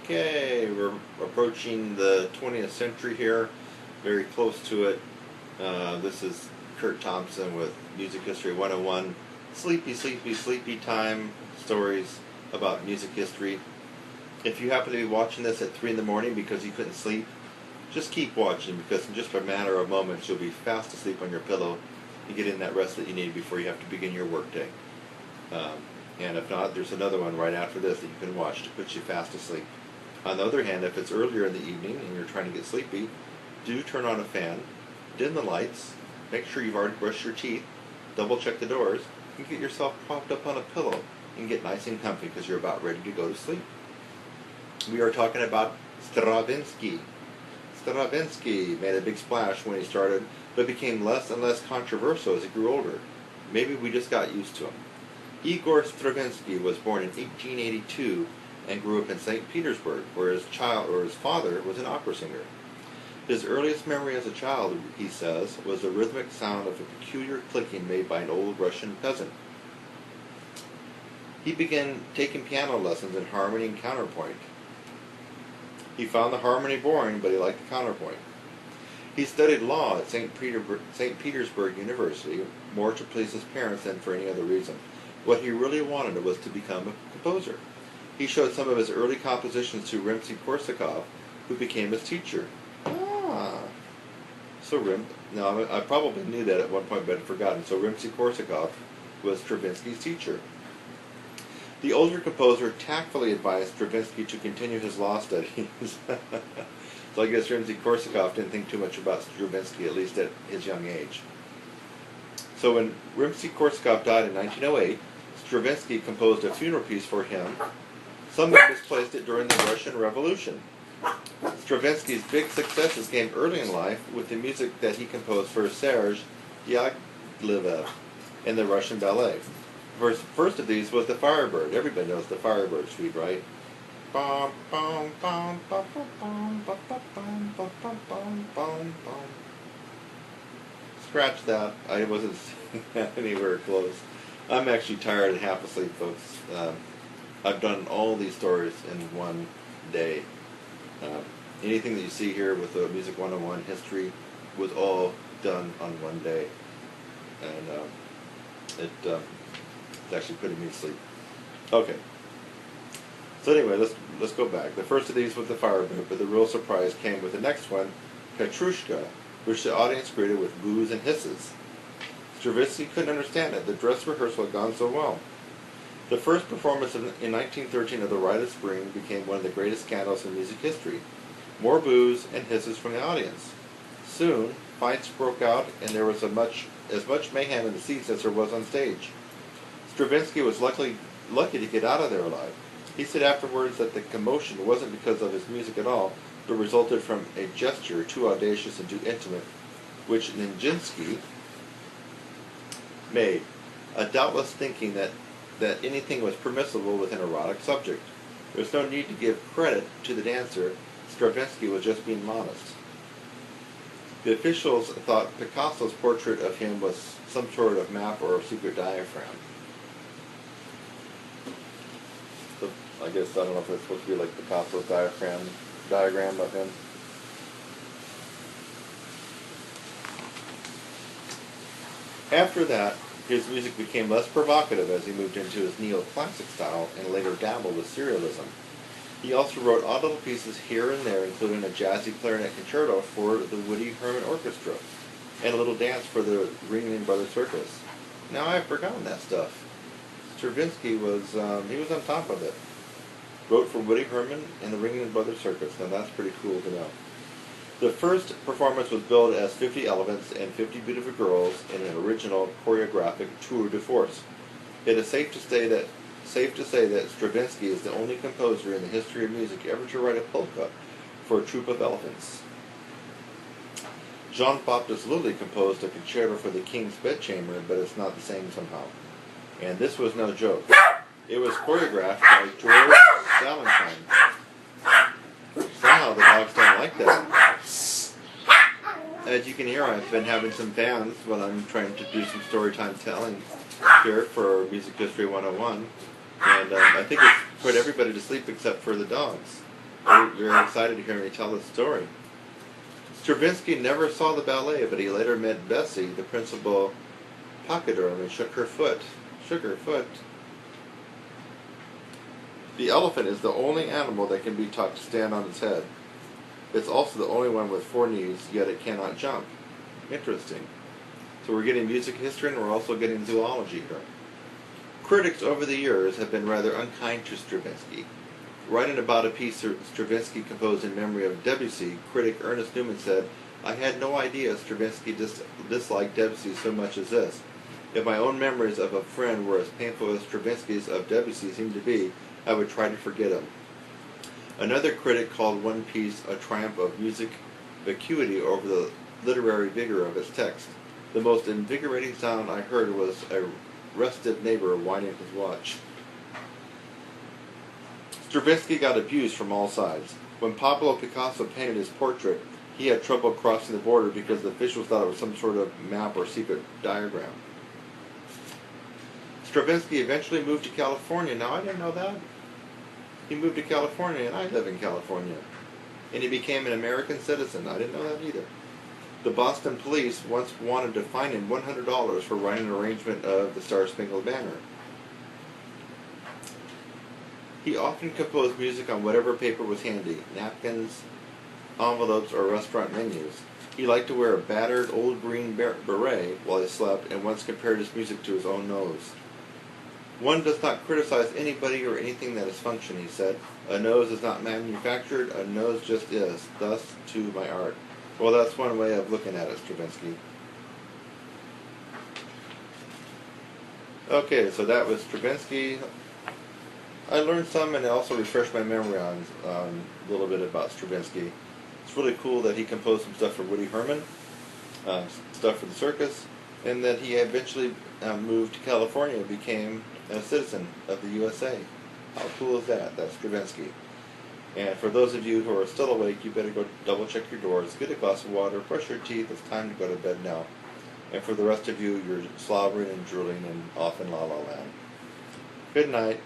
Okay, we're approaching the 20th century here, very close to it. This is Kurt Thompson with Music History 101. Sleepy, sleepy, sleepy time stories about music history. If you happen to be watching this at 3 in the morning because you couldn't sleep, just keep watching, because in just a matter of moments you'll be fast asleep on your pillow and get in that rest that you need before you have to begin your workday. And if not, there's another one right after this that you can watch to put you fast asleep. On the other hand, if it's earlier in the evening and you're trying to get sleepy, do turn on a fan, dim the lights, make sure you've already brushed your teeth, double check the doors, and get yourself propped up on a pillow and get nice and comfy because you're about ready to go to sleep. We are talking about Stravinsky. Stravinsky made a big splash when he started, but became less and less controversial as he grew older. Maybe we just got used to him. Igor Stravinsky was born in 1882 and grew up in St. Petersburg, where his father was an opera singer. His earliest memory as a child, he says, was the rhythmic sound of a peculiar clicking made by an old Russian peasant. He began taking piano lessons in harmony and counterpoint. He found the harmony boring, but he liked the counterpoint. He studied law at St. Petersburg University, more to please his parents than for any other reason. What he really wanted was to become a composer. He showed some of his early compositions to Rimsky-Korsakov, who became his teacher. Now I probably knew that at one point, but I'd forgotten. So Rimsky-Korsakov was Stravinsky's teacher. The older composer tactfully advised Stravinsky to continue his law studies. So I guess Rimsky-Korsakov didn't think too much about Stravinsky, at least at his young age. So when Rimsky-Korsakov died in 1908, Stravinsky composed a funeral piece for him. Some have misplaced it during the Russian Revolution. Stravinsky's big successes came early in life with the music that he composed for Serge Diaghilev in the Russian ballet. First of these was the Firebird. Everybody knows the Firebird Suite, right? Scratch that. I wasn't anywhere close. I'm actually tired and half asleep, folks. I've done all these stories in one day. Anything that you see here with the Music 101 history was all done on one day. And it's actually putting me to sleep. Okay. So anyway, let's go back. The first of these was the Firebird, but the real surprise came with the next one, Petrushka, which the audience greeted with boos and hisses. Stravinsky couldn't understand it. The dress rehearsal had gone so well. The first performance in 1913 of The Rite of Spring became one of the greatest scandals in music history. More boos and hisses from the audience. Soon, fights broke out, and there was as much mayhem in the seats as there was on stage. Stravinsky was lucky to get out of there alive. He said afterwards that the commotion wasn't because of his music at all, but resulted from a gesture too audacious and too intimate, which Nijinsky made, doubtless thinking that anything was permissible with an erotic subject. There was no need to give credit to the dancer. Stravinsky was just being modest. The officials thought Picasso's portrait of him was some sort of map or a secret diaphragm. So I guess, I don't know if it's supposed to be like Picasso's diagram of him. After that, his music became less provocative as he moved into his neoclassic style and later dabbled with serialism. He also wrote odd little pieces here and there, including a jazzy clarinet concerto for the Woody Herman Orchestra and a little dance for the Ringling Brothers Circus. Now I've forgotten that stuff. Stravinsky was he was on top of it. Wrote for Woody Herman and the Ringling Brothers Circus. Now that's pretty cool to know. The first performance was billed as 50 Elephants and 50 Beautiful Girls in an original choreographic tour de force. It is safe to say that Stravinsky is the only composer in the history of music ever to write a polka for a troupe of elephants. Jean-Baptiste Lully composed a concerto for the King's Bedchamber, but it's not the same somehow. And this was no joke. It was choreographed by George Valentine. Somehow the dogs don't like that. As you can hear, I've been having some fans when I'm trying to do some story time telling here for Music History 101. And I think it's put everybody to sleep except for the dogs. very excited to hear me tell this story. Stravinsky never saw the ballet, but he later met Bessie, the principal pachyderm, and shook her foot. The elephant is the only animal that can be taught to stand on its head. It's also the only one with 4 knees, yet it cannot jump. Interesting. So we're getting music history, and we're also getting zoology here. Critics over the years have been rather unkind to Stravinsky. Writing about a piece Stravinsky composed in memory of Debussy, critic Ernest Newman said, "I had no idea Stravinsky disliked Debussy so much as this. If my own memories of a friend were as painful as Stravinsky's of Debussy seemed to be, I would try to forget him." Another critic called one piece a triumph of music vacuity over the literary vigor of its text. "The most invigorating sound I heard was a restive neighbor winding his watch." Stravinsky got abused from all sides. When Pablo Picasso painted his portrait, he had trouble crossing the border because the officials thought it was some sort of map or secret diagram. Stravinsky eventually moved to California. Now, I didn't know that. He moved to California, and I live in California. And he became an American citizen. I didn't know that either. The Boston police once wanted to fine him $100 for writing an arrangement of the Star-Spangled Banner. He often composed music on whatever paper was handy, napkins, envelopes, or restaurant menus. He liked to wear a battered old green beret while he slept, and once compared his music to his own nose. "One does not criticize anybody or anything that is function," he said. "A nose is not manufactured, a nose just is. Thus, too, my art." Well, that's one way of looking at it, Stravinsky. Okay, so that was Stravinsky. I learned some, and I also refreshed my memory on a little bit about Stravinsky. It's really cool that he composed some stuff for Woody Herman, stuff for the circus, and that he eventually moved to California and became a citizen of the USA. How cool is that? That's Stravinsky. And for those of you who are still awake, you better go double check your doors, get a glass of water, brush your teeth. It's time to go to bed now. And for the rest of you, you're slobbering and drooling and off in la la land. Good night.